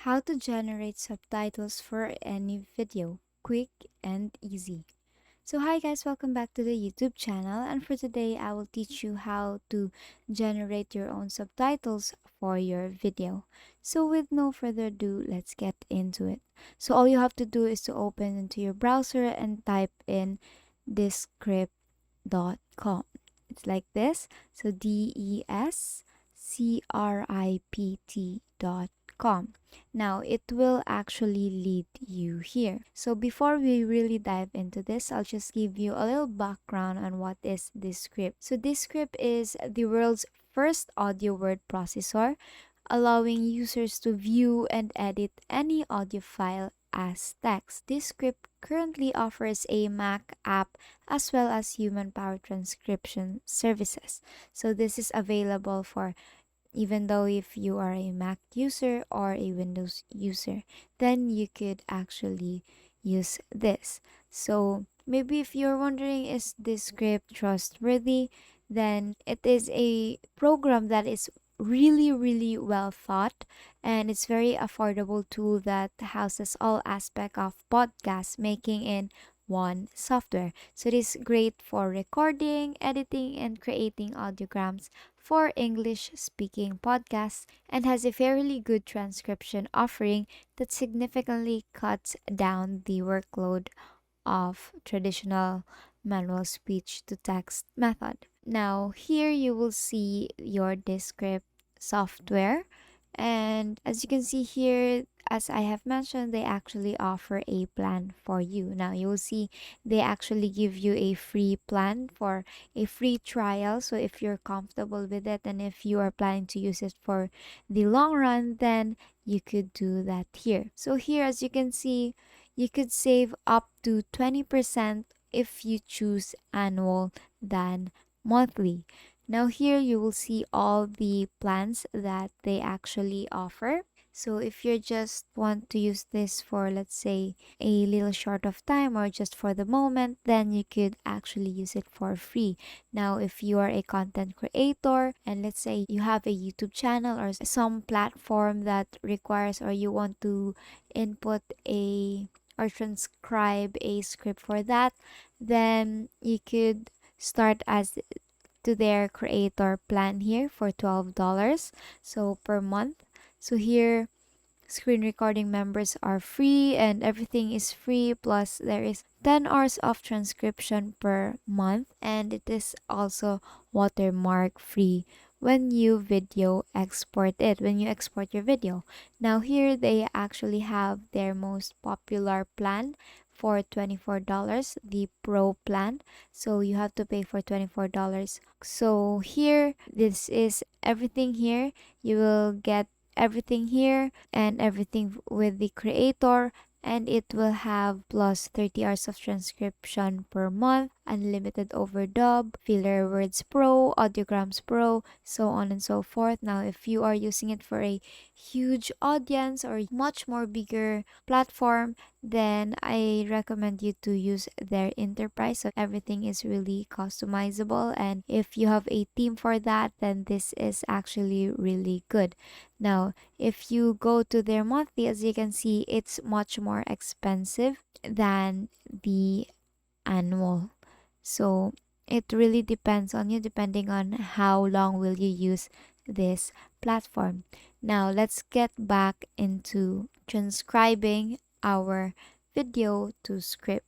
How to generate subtitles for any video, quick and easy. So hi guys, welcome back to the YouTube channel, and for today I will teach you how to generate your own subtitles for your video. So with no further ado, let's get into it. So all you have to do is to open into your browser and type in descript.com. It's like this. So descript.com. Now it will actually lead you here. So before we really dive into this, I'll just give you a little background on what is Descript. So Descript is the world's first audio word processor, allowing users to view and edit any audio file as text. Descript currently offers a Mac app as well as human-powered transcription services. So this is available for even though if you are a Mac user or a Windows user, then you could actually use this. So maybe if you're wondering, is this script trustworthy, then it is a program that is really well thought, and it's very affordable tool that houses all aspect of podcast making in one software. So it is great for recording, editing, and creating audiograms for English speaking podcasts, and has a fairly good transcription offering that significantly cuts down the workload of traditional manual speech to text method. Now, here you will see your Descript software, and as you can see here, as I have mentioned, they actually offer a plan for you. Now you will see they actually give you a free plan for a free trial. So if you're comfortable with it and if you are planning to use it for the long run, then you could do that here. So here, as you can see, you could save up to 20% if you choose annual than monthly. Now here you will see all the plans that they actually offer. So if you just want to use this for, let's say, a little short of time or just for the moment, then you could actually use it for free. Now if you are a content creator and let's say you have a YouTube channel or some platform that requires, or you want to input a or transcribe a script for that, then you could start as to their creator plan here for $12 so per month. So here screen recording members are free and everything is free, plus there is 10 hours of transcription per month, and it is also watermark free when you video export it, when you export your video. Now here they actually have their most popular plan for $24, the pro plan. So you have to pay for $24. So here, this is everything here. You will get everything here and everything with the creator, and it will have plus 30 hours of transcription per month, unlimited overdub, filler words pro, audiograms pro, so on and so forth. Now if you are using it for a huge audience or much more bigger platform, then I recommend you to use their enterprise. So everything is really customizable, and if you have a team for that, then this is actually really good. Now if you go to their monthly, as you can see, it's much more expensive than the annual. So it really depends on you, depending on how long will you use this platform. Now let's get back into transcribing our video to script.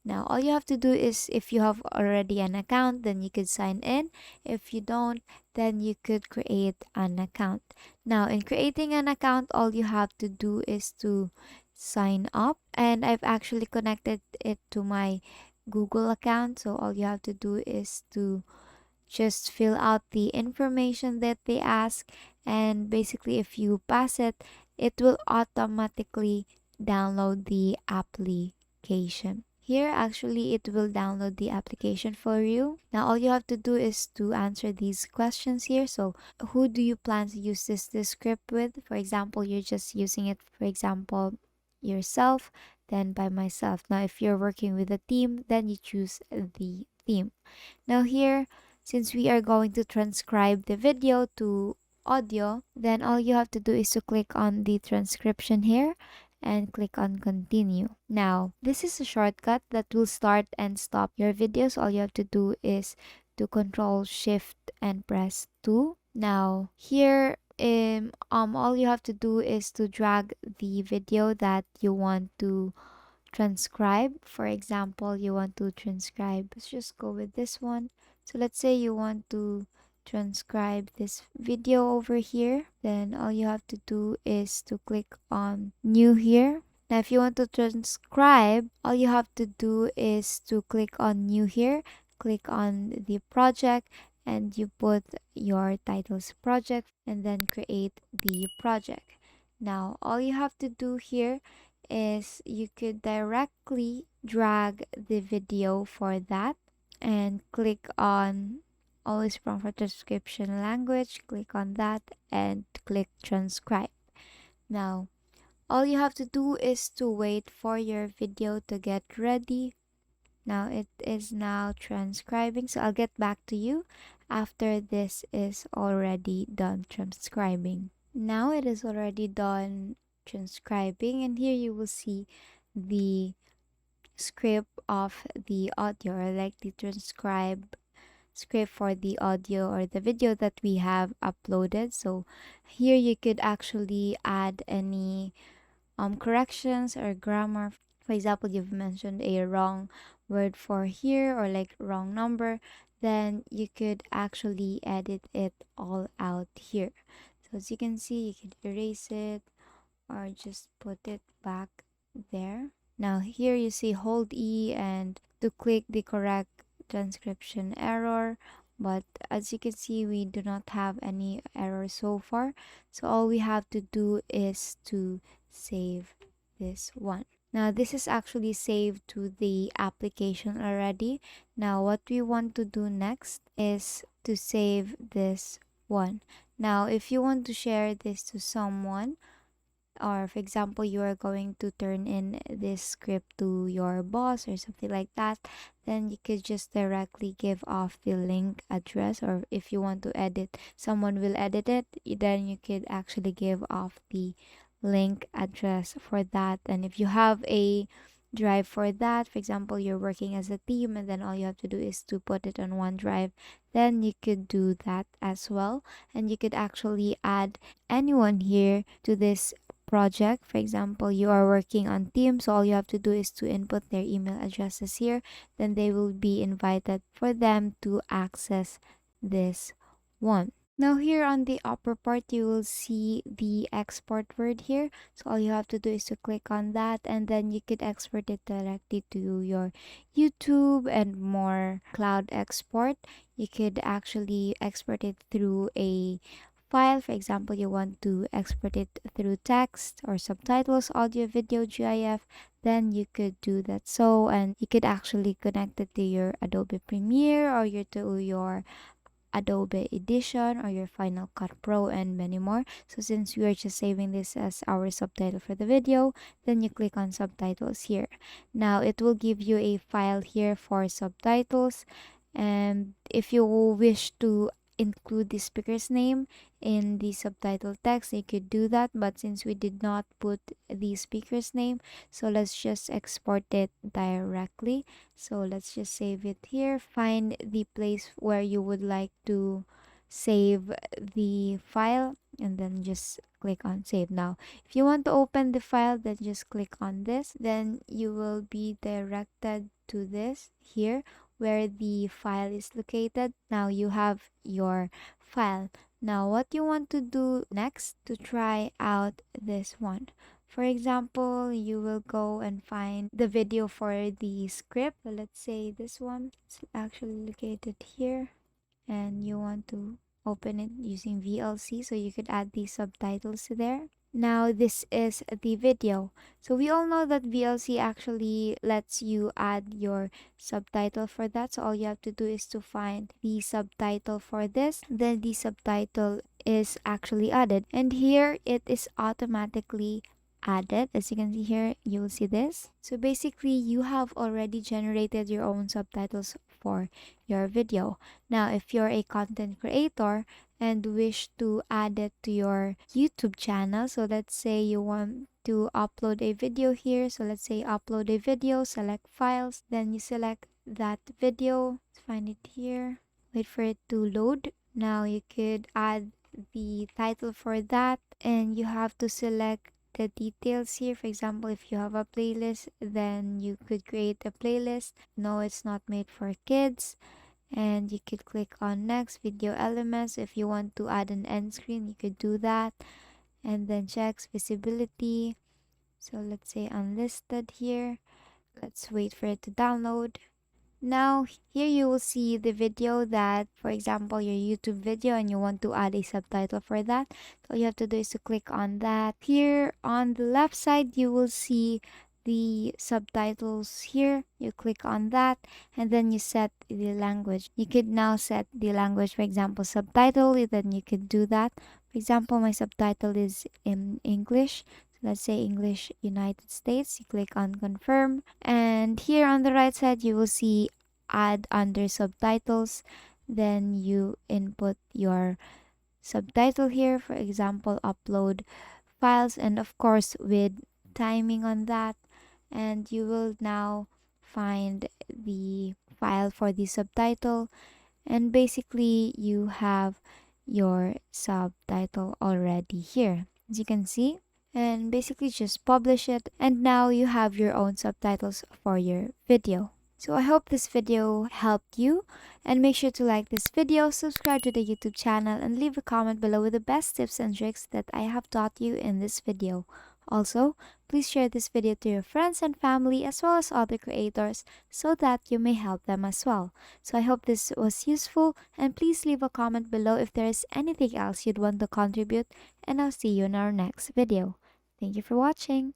Now all you have to do is, if you have already an account, then you could sign in. If you don't, then you could create an account. Now in creating an account, all you have to do is to sign up, and I've actually connected it to my Google account. So all you have to do is to just fill out the information that they ask, and basically if you pass it, it will automatically download the application. Here actually it will download the application for you. Now all you have to do is to answer these questions here. So who do you plan to use this script with? For example, you're just using it, for example, yourself, then by myself. Now if you're working with a team, then you choose the theme. Now here, since we are going to transcribe the video to audio, then all you have to do is to click on the transcription here and click on continue. Now, this is a shortcut that will start and stop your videos. All you have to do is to control shift and press 2. Now, here all you have to do is to drag the video that you want to transcribe. For example, you want to transcribe, let's just go with this one. So let's say you want to transcribe this video over here, then all you have to do is to click on new here. Now if you want to transcribe, all you have to do is to click on new here, click on the project, and you put your titles project and then create the project. Now all you have to do here is you could directly drag the video for that and click on always prompt for transcription language, click on that and click transcribe. Now all you have to do is to wait for your video to get ready. Now it is now transcribing, so I'll get back to you after this is already done transcribing. Now it is already done transcribing, and here you will see the script of the audio, or like the transcribe script for the audio or the video that we have uploaded. So here you could actually add any corrections or grammar. For example, you've mentioned a wrong word for here or like wrong number, then you could actually edit it all out here. So as you can see, you could erase it or just put it back there. Now here you see hold E and to click the correct transcription error, but as you can see we do not have any error so far. So all we have to do is to save this one. Now this is actually saved to the application already. Now what we want to do next is to save this one. Now if you want to share this to someone, or for example you are going to turn in this script to your boss or something like that, then you could just directly give off the link address, or if you want to edit, someone will edit it, then you could actually give off the link address for that. And if you have a drive for that, for example you're working as a team and then all you have to do is to put it on OneDrive, then you could do that as well. And you could actually add anyone here to this project. For example, you are working on Teams, so all you have to do is to input their email addresses here, then they will be invited for them to access this one. Now here on the upper part, you will see the export word here. So all you have to do is to click on that, and then you could export it directly to your YouTube and more. Cloud export, you could actually export it through a file. For example, you want to export it through text or subtitles, audio, video, GIF, then you could do that. So, and you could actually connect it to your Adobe Premiere or to your Adobe Edition or your Final Cut Pro and many more. So since we are just saving this as our subtitle for the video, then you click on subtitles here. Now it will give you a file here for subtitles, and if you wish to include the speaker's name in the subtitle text, you could do that, but since we did not put the speaker's name, so let's just export it directly. So let's just save it here. Find the place where you would like to save the file and then just click on save. Now if you want to open the file, then just click on this, then you will be directed to this here where the file is located. Now you have your file. Now what you want to do next to try out this one, for example, you will go and find the video for the script. So let's say this one is actually located here, and you want to open it using VLC, so you could add the subtitles to there. Now this is the video. So we all know that VLC actually lets you add your subtitle for that. So all you have to do is to find the subtitle for this, then the subtitle is actually added, and here it is automatically added. As you can see here, you will see this. So basically you have already generated your own subtitles for your video. Now, if you're a content creator and wish to add it to your YouTube channel, so let's say you want to upload a video here. So let's say upload a video, select files, then you select that video, find it here, wait for it to load. Now you could add the title for that, and you have to select the details here. For example, if you have a playlist, then you could create a playlist. No, it's not made for kids. And you could click on next video elements. If you want to add an end screen, you could do that. And then checks visibility. So let's say unlisted here. Let's wait for it to download. Now, here you will see the video that, for example, your YouTube video, and you want to add a subtitle for that. All you have to do is to click on that. Here on the left side, you will see the subtitles here. You click on that, and then you set the language. You could now set the language, for example, subtitle, then you could do that. For example, my subtitle is in English. Let's say English United States. You click on confirm, and here on the right side you will see add under subtitles. Then you input your subtitle here, for example upload files, and of course with timing on that. And you will now find the file for the subtitle, and basically you have your subtitle already here, as you can see. And basically just publish it, and now you have your own subtitles for your video. So I hope this video helped you, and make sure to like this video, subscribe to the YouTube channel, and leave a comment below with the best tips and tricks that I have taught you in this video. Also, please share this video to your friends and family as well as other creators so that you may help them as well. So I hope this was useful, and please leave a comment below if there is anything else you'd want to contribute, and I'll see you in our next video. Thank you for watching.